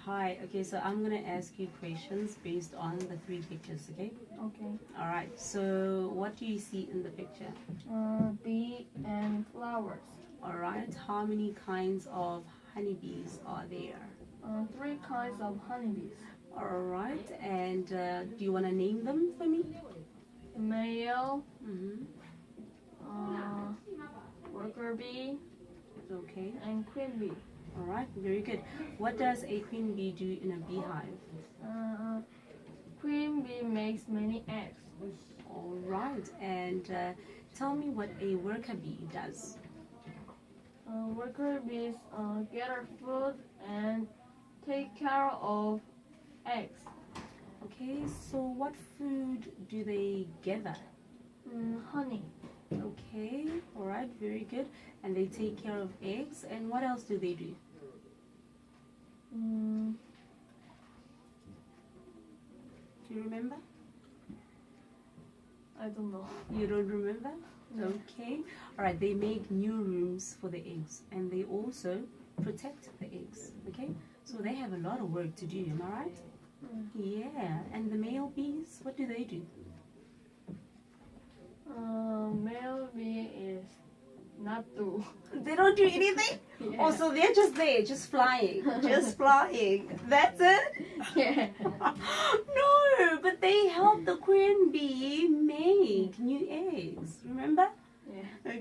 Hi. Okay, so I'm gonna ask you questions based on the three pictures, okay? Okay. All right. So what do you see in the picture? Bee and flowers. All right. How many kinds of honeybees are there? Three kinds of honeybees. All right. And do you want to name them for me? Male, Mm-hmm. uh, worker bee, Okay. and queen bee. All right. Very good. What does a queen bee do in a beehive? Queen bee makes many eggs. All right. And tell me what a worker bee does. Worker bees gather food and take care of eggs. Okay. So what food do they gather? Honey. Okay, all right, very good. And they take care of eggs. And what else do they do? Do you remember? I don't know. You don't remember? No. Okay. All right, they make new rooms for the eggs and they also protect the eggs. Okay, so they have a lot of work to do, am I right? Yeah, and the male bees, what do they do? Male bee is not do. They don't do anything? Yeah. Oh, so they're just there, just flying, just flying. That's it? Yeah. No, but they help the queen bee make new eggs. Remember? Yeah.